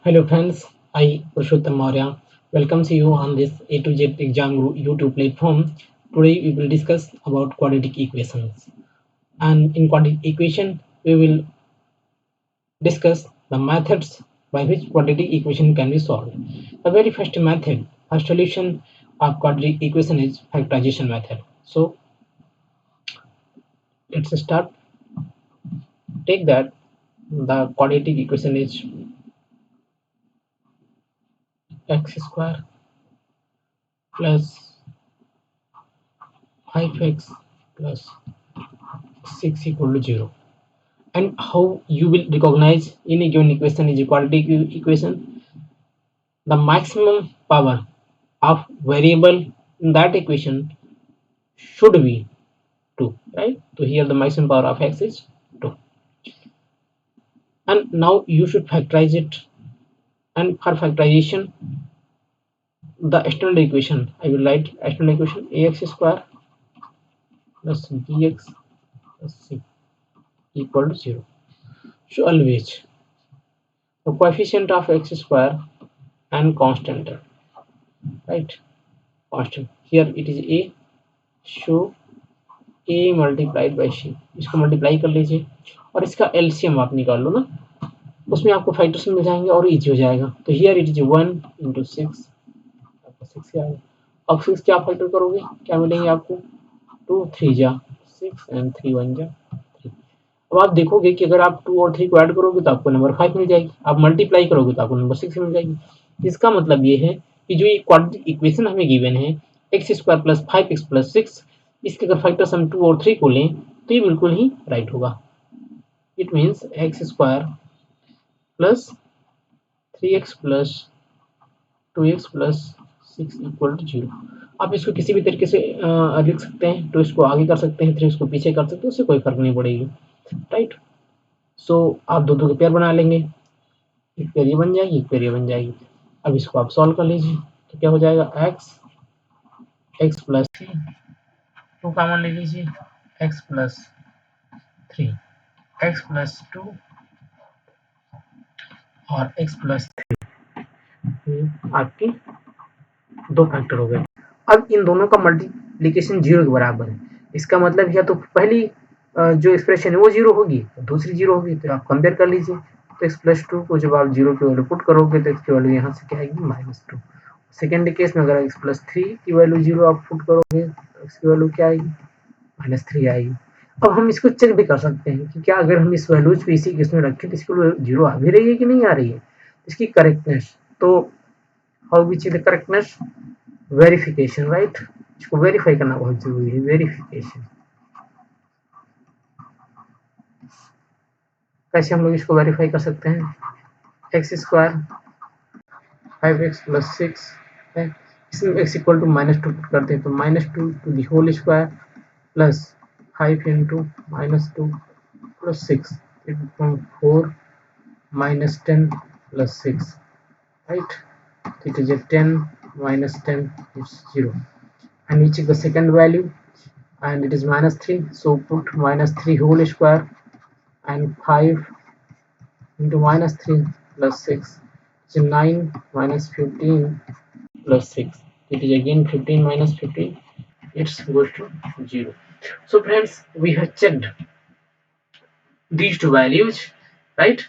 Hello friends, I Purushottam Maurya welcomes you on this A to Z exam YouTube platform. Today we will discuss about quadratic equations. And in quadratic equation, we will discuss the methods by which quadratic equation can be solved. The very first method, first solution of quadratic equation is factorization method. So let's start. Take that the quadratic equation is x square plus 5x plus 6 equal to 0. And how you will recognize in a given equation is a quadratic equation, the maximum power of variable in that equation should be 2, right? So here the maximum power of x is 2, and now you should factorize it. And for factorization, the external equation I will write external equation ax square plus bx plus c equal to 0. So always the coefficient of x square and constant, right? Constant here it is a, so a multiplied by C, इसको multiply कर लीजिए और इसका LCM आप निकाल लो ना, उसमें आपको फैक्टर्स मिल जाएंगे और इजी हो जाएगा. तो हियर इट इज 1 इंटू 6, आपको 6 क्या आएगा. अब 6 क्या फैक्टर करोगे, क्या मिलेंगे आपको 2 3 जा 6 एंड 3 1 जा 3. अब आप देखोगे कि अगर आप 2 और 3 को ऐड करोगे तो आपको नंबर 5 मिल जाएगी, आप मल्टीप्लाई करोगे तो आपको नंबर 6 मिल जाएगी. इसका मतलब ये है कि जो ये क्वाड्रेटिक इक्वेशन हमें गिवन है x square plus 5x plus 6, इसके अगर फैक्टर्स हम 2 और 3 को लें तो ये बिल्कुल ही राइट होगा. It means x square plus 3x plus 2x plus 6 equal to 0. आप इसको किसी भी तरीके से लिख सकते हैं, तो इसको आगे कर सकते हैं, 3 इसको पीछे कर सकते हैं, उससे कोई फर्क नहीं पड़ेगी, राइट. सो आप दो दो के पेयर बना लेंगे, एक पेयर ये बन जाएगी, एक पेयर ये बन जाएगी. अब इसको आप सॉल्व कर लीजिए तो क्या हो जाएगा एक्स प्लस 2 कॉमन ले लीजिए, एक्स प्लस 3, एक्स प्लस 2 और एक्स प्लस 3 आपके दो फैक्टर हो गए. अब इन दोनों का मल्टीप्लीकेशन 0 के बराबर है, इसका मतलब या तो पहली जो एक्सप्रेशन है वो 0 होगी, दूसरी 0 होगी, तो आप कंपेयर कर लीजिए. तो एक्स प्लस 2 को जब आप 0 की वैल्यू पुट करोगे तो इसकी वैल्यू यहाँ से क्या आएगी -2. सेकेंड केस में अगर एक्स प्लस 3 की वैल्यू 0 आप पुट करोगे तो इसकी वैल्यू क्या आएगी -3 आएगी. अब हम इसको चेक भी कर सकते हैं कि क्या अगर हम इस वैल्यूज को इसी केस में रखें तो इसकी वैल्यू 0 आ भी रही है कि नहीं आ रही है, इसकी करेक्टनेस. तो how we check the correctness, verification, right. इसको वेरीफाई करना बहुत जरूरी है, वेरिफिकेशन. कैसे हम लोग इसको वेरीफाई कर सकते हैं, एक्स स्क्वायर 5x प्लस 6 है, इसमें x इक्वल टू -2 पुट करते हैं तो -2 to the whole square plus 5 into -2 plus 6 from 4 -10 plus 6, right. It is a 10 minus 10 is 0, and we check the second value and it is -3, so put -3 whole square and 5 into -3 plus 6, so 9 minus 15 plus 6, it is again 15 minus 15, it goes to 0. So friends, we have checked these two values, right,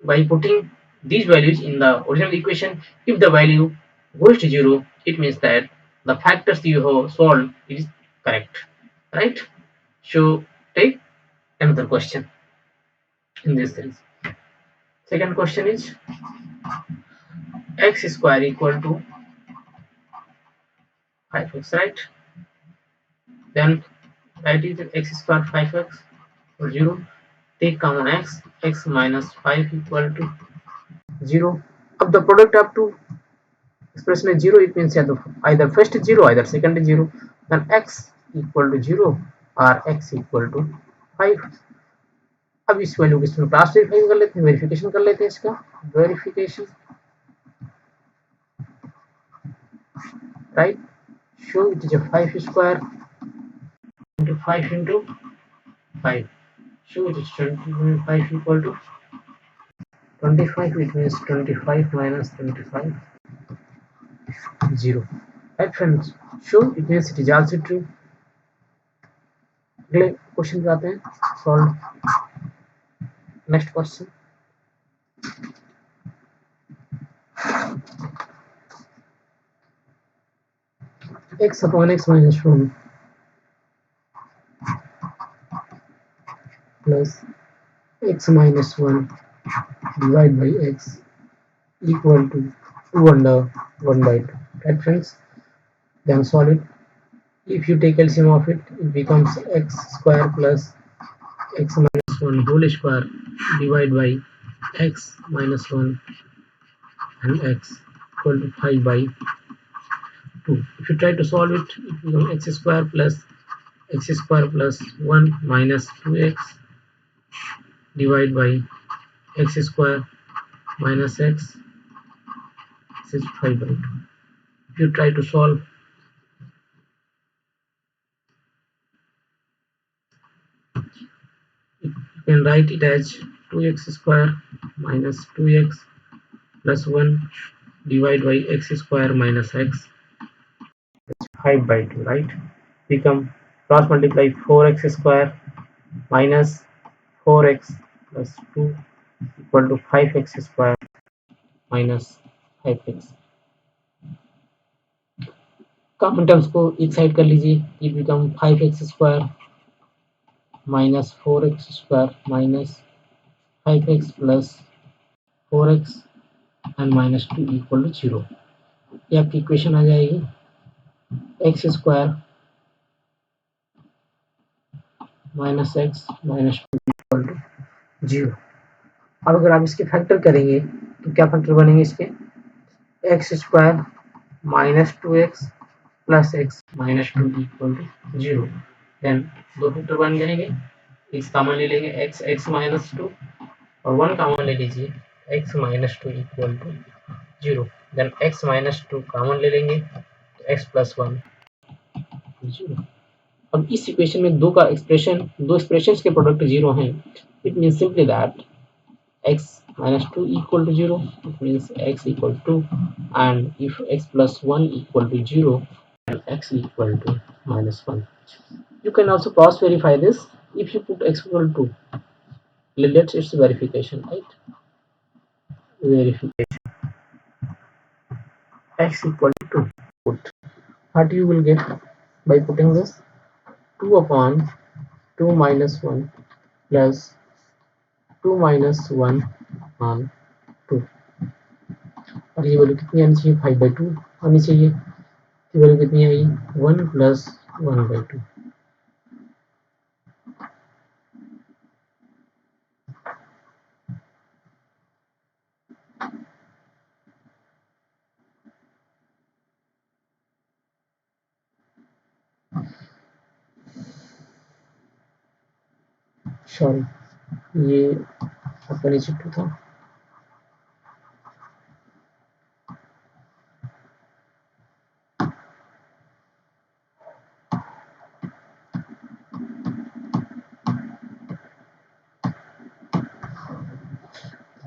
by putting these values in the original equation. If the value goes to 0, it means that the factors you have solved is correct, right. So take another question in this series. Second question is x square equal to 5x, right. Then write it x square 5x or 0. Take common x minus 5 equal to 0. Of the product up to expression is 0, it means either first is 0 either second is 0, then x equal to 0 or x equal to 5. अब इस value को इसमें class verify कर लेते हैं, verification कर लेते हैं इसका, verification, right. Show it is 5 square into 5 into 5, so it is 25 equal to 25, it means 25 minus 25, 0. Right friends, so it means it is also true. अगले क्वेश्चन पे आते हैं, solve next question. x upon x minus 1 plus x minus 1 divided by x equal to 2 under 1 by 2. Right friends, then solve it. If you take LCM of it, it becomes x square plus x minus 1 whole square divided by x minus 1 and x equal to 5 by 2. If you try to solve it, it becomes x square plus 1 minus 2x divided by x square minus x, this is 5 by 2. If you try to solve, you can write it as 2x square minus 2x plus 1 divided by x square minus x, 5 by 2, right? Become cross multiply 4x square minus 4x plus 2 equal to 5x square minus 5x. Common terms को एक side कर लीजिए, it become 5x square minus 4x square minus 5x plus 4x and minus 2 equal to 0. ये आपकी equation आ जाएगी x square minus x minus 2 equal to 0. अब अगर आप इसके फैक्टर करेंगे तो क्या फैक्टर बनेंगे इसके, x square minus 2x plus x minus 2 equal to 0. Then दो फैक्टर बन जाएंगे, x कॉमन ले लेंगे x माइनस 2 और 1 कॉमन ले लीजिए x minus 2 equal to 0. Then x minus 2 common ले लेंगे तो x प्लस 1 0. अब इस इक्वेशन में दो एक्सप्रेशंस के प्रोडक्ट 0 हैं. It means simply that x minus 2 equal to 0, it means x equal to 2, and if x plus 1 equal to 0, then x equal to minus 1. You can also cross verify this. If you put x equal to 2, let's it's verification, right? Verification x equal to 2. Put what you will get by putting this 2 upon 2 minus 1 plus 2 minus 1 on 2. और ये value कितनी आनी चाहिए, 5 by 2 आनी चाहिए. ये value कितनी आई, 1 plus 1 by 2. Sorry, ये आपका नीचे 2 था.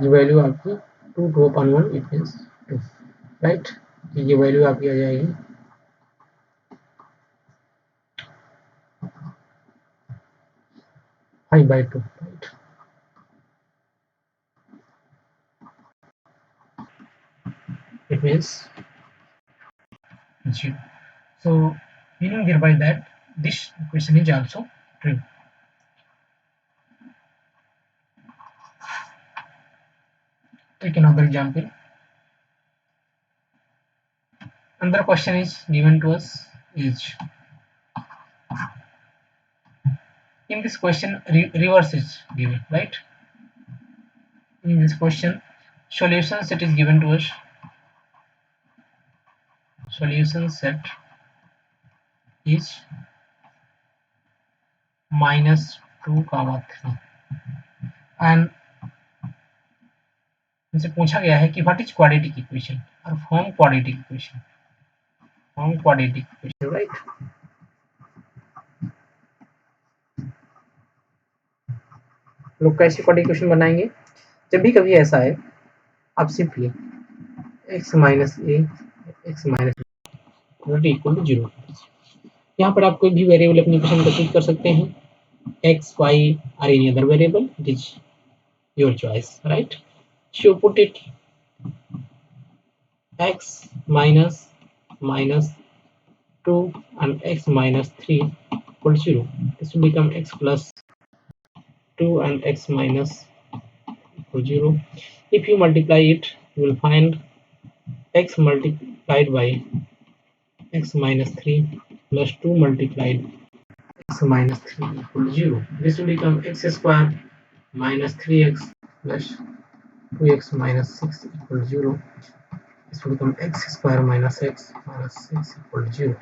ये वैल्यू आपकी 2 upon 1 इट मीन्स 2, राइट. ये वैल्यू आपकी आ जाएगी 5 by 2, right? It means 0. So meaning hereby that this equation is also true. Take another example. Another question is given to us is, in this question reverse is given, right? In this question solution set is given to us. Solution set is minus 2, 3 and इनसे पूछा गया है कि what is quadratic equation और form quadratic equation. Form quadratic equation, right. लोग कैसे quadratic equation बनाएंगे, जब भी कभी ऐसा है आप simply x minus A x minus equal to zero. यहाँ पर आप कोई भी वेरिएबल अपनी पसंद का चूज कर सकते हैं, x y or any other variable, it is your choice, right? So put it x minus minus 2 and x minus 3 equal to 0. This will become x plus 2 and x minus equal to 0. If you multiply it, you will find x multiplied by x minus 3 plus 2 multiplied x minus 3 equal to 0. This will become x square minus 3x plus 2x minus 6 equal to 0. This will become x square minus x minus 6 equal to 0.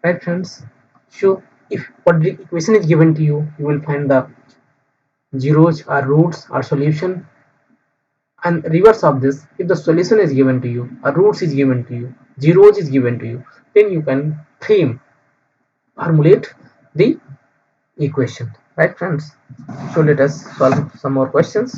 Right friends? So if quadratic equation is given to you, you will find the zeros or roots or solution, and reverse of this, if the solution is given to you, a roots is given to you, zeros is given to you, then you can formulate the equation. Right friends? So let us solve some more questions.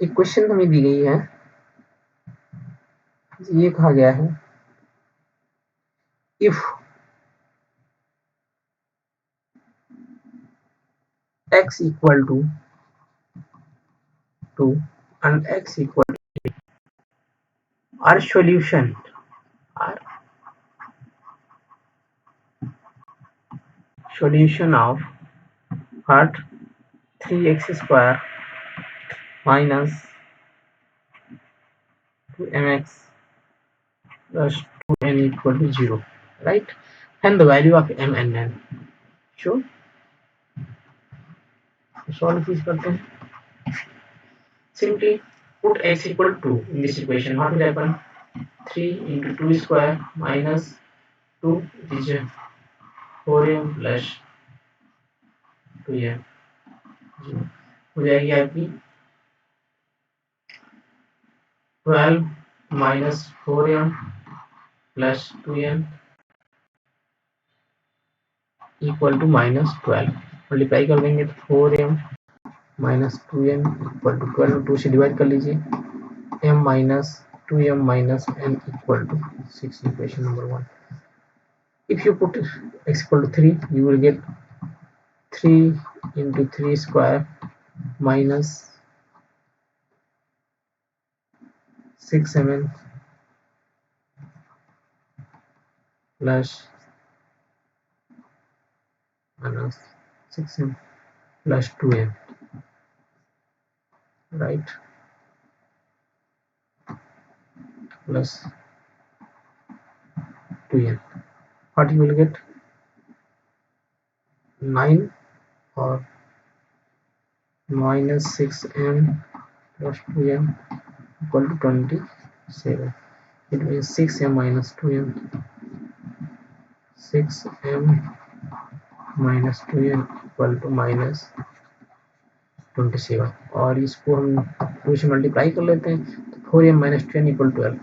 एक question हमें दी गई है, ये कहा गया है if x equal to 2 and x equal to our solution of what 3x square minus 2mx plus 2n equal to 0, right? And the value of m and n. Sure. Solve this करते हैं. Simply put x equal to 2 in this equation. What will happen? 3 into 2 square minus 2 is 4m plus 2m. हो जाएगी आपकी 12 minus 4m plus 2m equal to minus 12. Multiply कर देंगे तो 4m minus 2m equal to 12. 2 से divide कर लीजिए, m minus 2m minus n equal to 6. Equation number 1. If you put x equal to 3, you will get 3 into 3 square minus 6mn plus minus 6m plus 2m, right? Plus 2m. What you will get? 9 or minus 6m plus 2m equal to 27. It means 6m minus 2m, 6m minus 2m equal to minus 27. और इसको हम 2 से multiply कर लेते हैं तो 4m minus 10 equal to 12.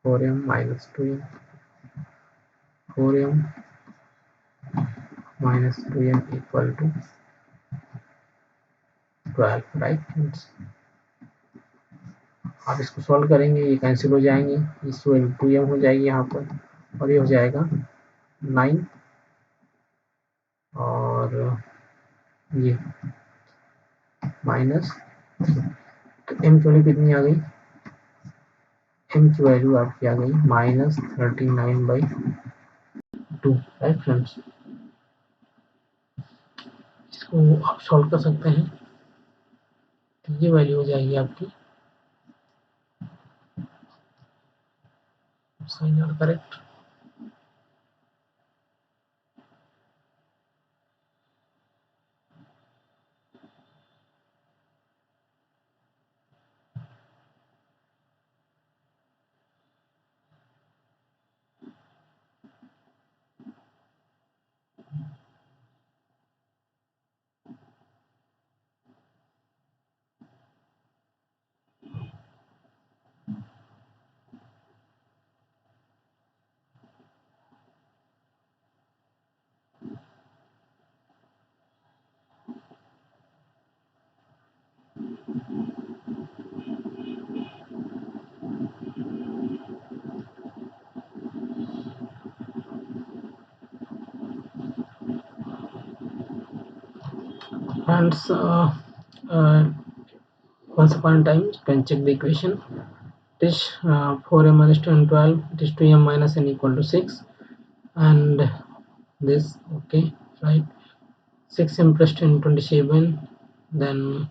4m minus 2m, 4m minus 2m equal to 12, right? आप इसको सॉल्व करेंगे, ये कैंसिल हो जाएंगे, इस 2m हो जाएगी यहाँ पर, और ये हो जाएगा 9 और ये माइनस, तो m की वैल्यू कितनी आ गई? m की वैल्यू आपकी आ गई माइनस 39/2, राइट फ्रेंड्स? इसको आप सॉल्व कर सकते हैं, तो ये वैल्यू हो जाएगी आपकी sign are correct. Friends, uh, once upon a time, you can check the equation. It is 4m minus 2 and 12. It is 2m minus n equal to 6. And this, okay, right? 6m plus 10, 27. Then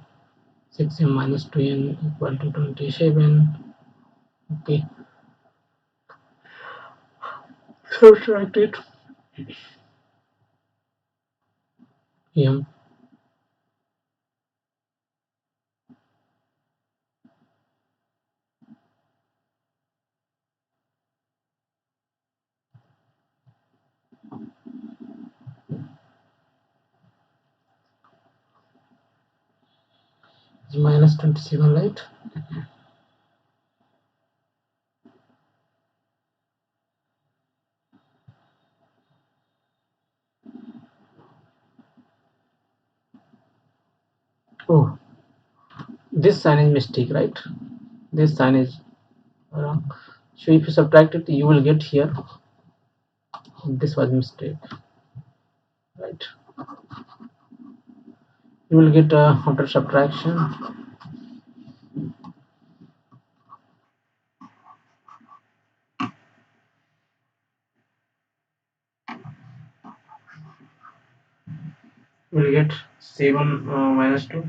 6m minus 2n equal to 27. Okay, subtract it. m is minus 27, right? Oh, this sign is mistake, right? This sign is wrong. So if you subtract it, you will get here. This was mistake, right? You will get after subtraction. You will get 7 minus 2.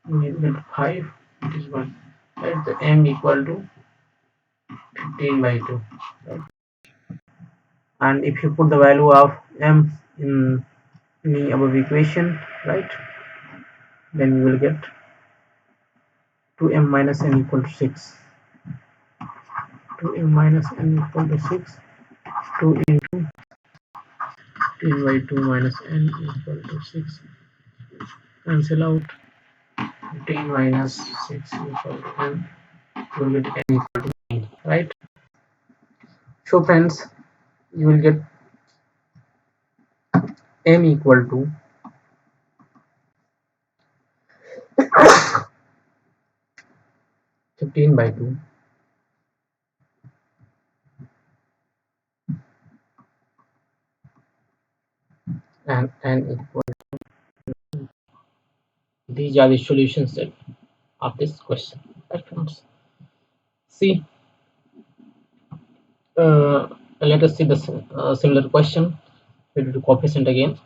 You will get 5. It is 1. Right? The m equal to 15 by 2. Right? And if you put the value of m in the above equation, right, then you will get 2m minus n equal to 6. 2m minus n equal to 6. 2 into 10 by 2 minus n equal to 6. Cancel out. 10 minus 6 equal to n. You will get n equal to 9. Right? So friends, you will get m equal to 15 by 2 and n equal. These are the solution set of this question. Right, friends? See, let us see the similar question. We will do coefficient again.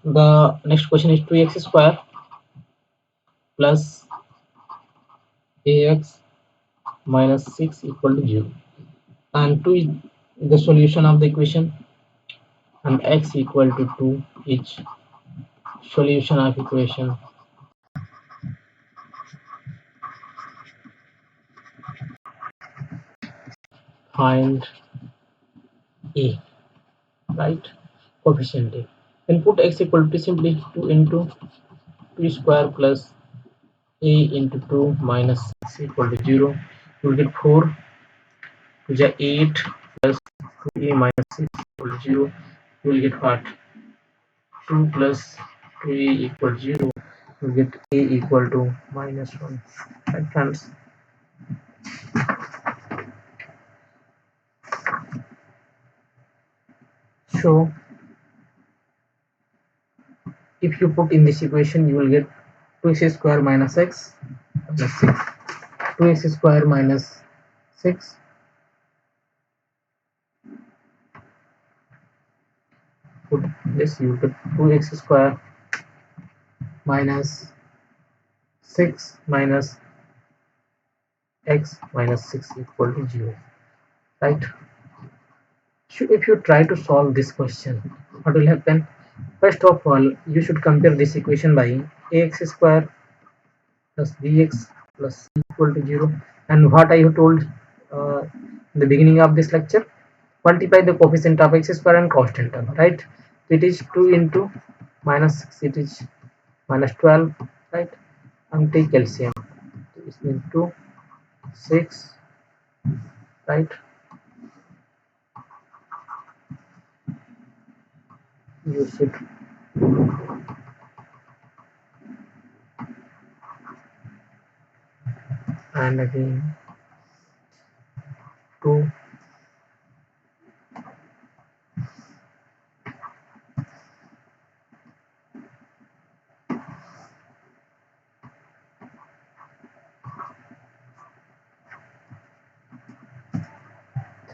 The next question is 2x square plus ax minus 6 equal to 0, and 2 is the solution of the equation, and x equal to 2 is solution of equation. Find a, right, coefficient a. Then put x equal to simply 2 into 2 square plus a into 2 minus 6 equal to 0. You will get 4 to the 8 plus 2a minus 6 equal to 0. You will get what? 2 plus 2a equal to 0. You will get a equal to minus 1. Right, friends? So if you put in this equation, you will get 2x square minus x plus 6. 2x square minus 6 put this, you get 2x square minus 6 minus x minus 6 equal to 0, right? So if you try to solve this question, what will happen? First of all, you should compare this equation by ax square plus bx plus c equal to 0, and what I have told in the beginning of this lecture, multiply the coefficient of x square and constant term, right? It is 2 into minus 6, it is minus 12, right? And take LCM. This means 2, 6, right? You should and again 2,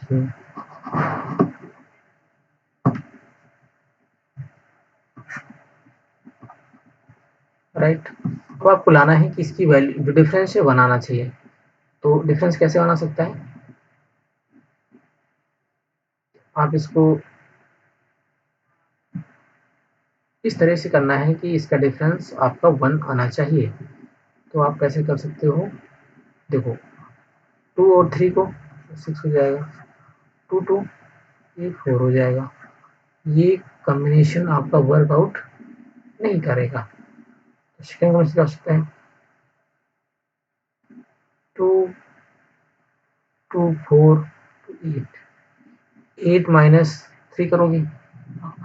3, right. अब आपको लाना है कि इसकी value जो difference है बनाना चाहिए। तो डिफरेंस कैसे बना सकता है, आप इसको इस तरह से करना है कि इसका डिफरेंस आपका 1 आना चाहिए। तो आप कैसे कर सकते हो, देखो 2 और 3 को 6 हो जाएगा, 2 2 ये 4 हो जाएगा। ये कॉम्बिनेशन आपका वर्कआउट नहीं करेगा। सेकेंड कॉम्बिनेशन क्या हो सकता है, 2 2 4 8, 8 माइनस 3 करोगे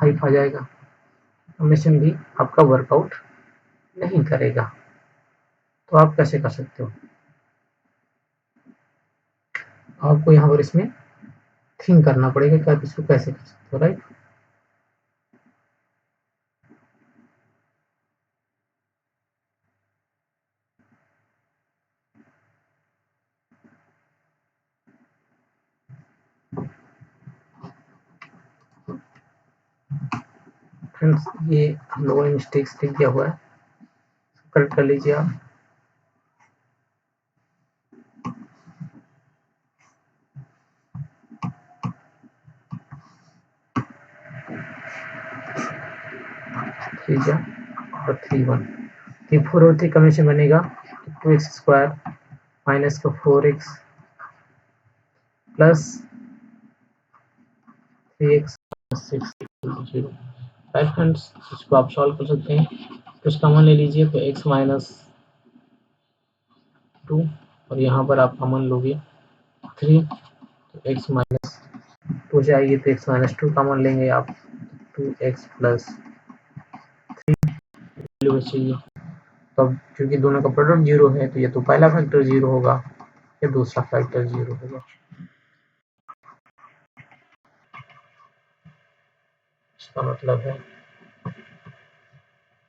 5 आ जाएगा। कॉम्बिनेशन भी आपका वर्कआउट नहीं करेगा। तो आप कैसे कर सकते हो, आपको यहाँ पर इसमें थिंक करना पड़ेगा कि आप इसको कैसे कर सकते हो, राइट। फ्रेंड्स ये हम लोगों ने मिस्टेक्स ठीक किया हुआ है, करेक्ट कर लीजिए आप। थ्री जा और 3 1, ये 4 और 3 कॉम्बिनेशन बनेगा 2x² माइनस का 4x plus 3x 6 0, right friends. इसको आप सॉल्व कर सकते हैं। तो इसका कॉमन ले लीजिए, तो x माइनस 2 और यहाँ पर आप कॉमन लोगे 3, तो x माइनस 2 जाएगी, तो x माइनस 2 कॉमन लेंगे आप, 2x प्लस 3 वैल्यू बचेगी। तो अब क्योंकि दोनों का प्रोडक्ट 0 है, तो ये तो पहला फैक्टर 0 होगा, ये दूसरा फैक्टर 0 होगा। इसका मतलब है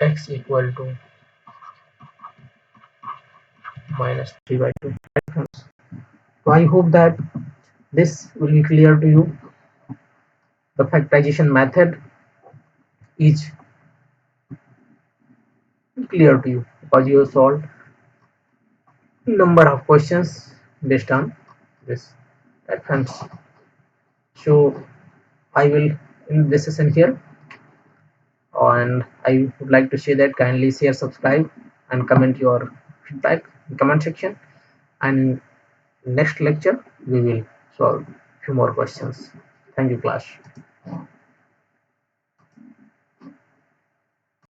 x equal to minus 3/2. So I hope that this will be clear to you. The factorization method is clear to you because you have solved number of questions based on this, right friends. So I will end this session here, and I would like to say that kindly share, subscribe and comment your feedback in comment section, and next lecture we will solve few more questions. Thank you class.